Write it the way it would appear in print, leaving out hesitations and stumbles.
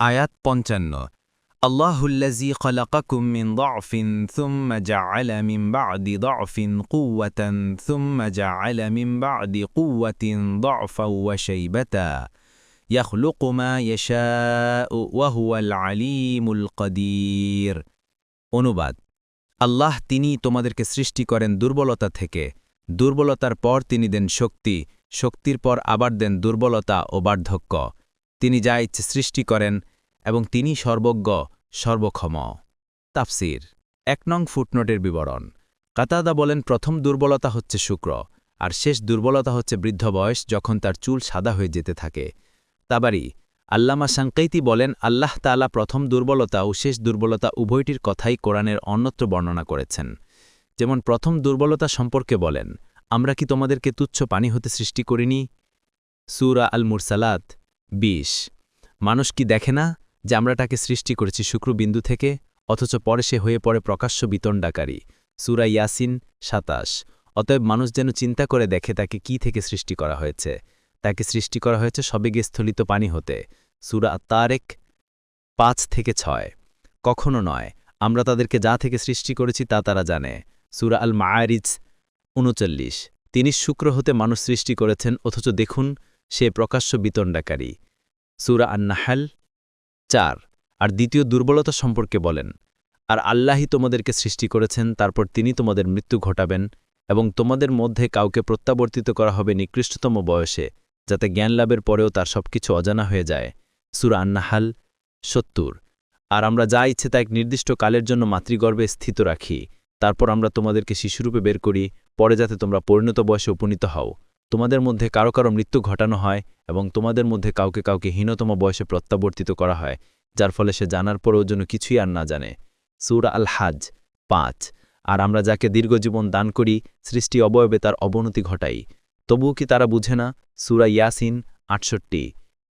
আয়াত ৫৫ আল্লাহুল্লাযী খালাকাকুম মিন যഅফিন থুম্মা জাআলা মিন বা'দি যআফিন কুওয়াতান থুম্মা জাআলা মিন বা'দি কুওয়াতিন যআফাও ওয়া শাইবাতা ইয়াখলুকু মা ইয়াশাউ ওয়া হুয়াল আলীমুল কাদির। অনুবাদ: আল্লাহ তিনি তোমাদেরকে সৃষ্টি করেন দুর্বলতা থেকে, দুর্বলতার পর তিনি দেন শক্তি, শক্তির পর আবার দেন দুর্বলতা ও বার্ধক্য। তিনি যা ইচ্ছে সৃষ্টি করেন এবং তিনি সর্বজ্ঞ, সর্বক্ষম। তাফসীর ১ নং ফুটনোটের বিবরণ। কাতাদা বলেন, প্রথম দুর্বলতা হচ্ছে শুক্র, আর শেষ দুর্বলতা হচ্ছে বৃদ্ধ বয়স, যখন তার চুল সাদা হয়ে যেতে থাকে। তাবারি আল্লামা শানকাইতি বলেন, আল্লাহ তাআলা প্রথম দুর্বলতা ও শেষ দুর্বলতা উভয়টির কথাই কোরআনের অন্যত্র বর্ণনা করেছেন। যেমন প্রথম দুর্বলতা সম্পর্কে বলেন, আমরা কি তোমাদেরকে তুচ্ছ পানি হতে সৃষ্টি করিনি? সূরা আল মুরসালাত ২০। মানুষ কি দেখে না যে আমরা তাকে সৃষ্টি করেছি শুক্রবিন্দু থেকে, অথচ পরে সে হয়ে পড়ে প্রকাশ্য বিতণ্ডাকারী? সূরা ইয়াসিন ২৭। অতএব মানুষ যেন চিন্তা করে দেখে তাকে কি থেকে সৃষ্টি করা হয়েছে। তাকে সৃষ্টি করা হয়েছে সবেগে স্থলিত পানি হতে। সূরা আত-তারেক ৫-৬। কখনো নয়, আমরা তাদেরকে যা থেকে সৃষ্টি করেছি তা তারা জানে। সূরা আল মাআরিজ ৩৯। তিনি শুক্র হতে মানুষ সৃষ্টি করেছেন, অথচ দেখুন সে প্রকাশ্য বিতণ্ডাকারী। সূরা আন-নাহল ৪। আর দ্বিতীয় দুর্বলতা সম্পর্কে বলেন, আর আল্লাহই তোমাদেরকে সৃষ্টি করেছেন, তারপর তিনি তোমাদের মৃত্যু ঘটাবেন এবং তোমাদের মধ্যে কাউকে প্রত্যাবর্তিত করা হবে নিকৃষ্টতম বয়সে, যাতে জ্ঞান লাভের পরেও তার সবকিছু অজানা হয়ে যায়। সূরা আন-নাহল ৭০। আর আমরা যা ইচ্ছে তা এক নির্দিষ্ট কালের জন্য মাতৃগর্ভে স্থিত রাখি, তারপর আমরা তোমাদেরকে শিশুরূপে বের করি, পরে যাতে তোমরা পরিণত বয়সে উপনীত হও। তোমাদের মধ্যে কারো কারো মৃত্যু ঘটানো হয় এবং তোমাদের মধ্যে কাউকে কাউকে হীনতম বয়সে প্রত্যাবর্তিত করা হয়, যার ফলে সে জানার পরেও যেন কিছুই আর না জানে। সূরা আল হাজ ৫। আর আমরা যাকে দীর্ঘজীবন দান করি, সৃষ্টি অবয়বে তার অবনতি ঘটাই, তবুও কি তারা বুঝে না? সূরা ইয়াসিন ৬৮।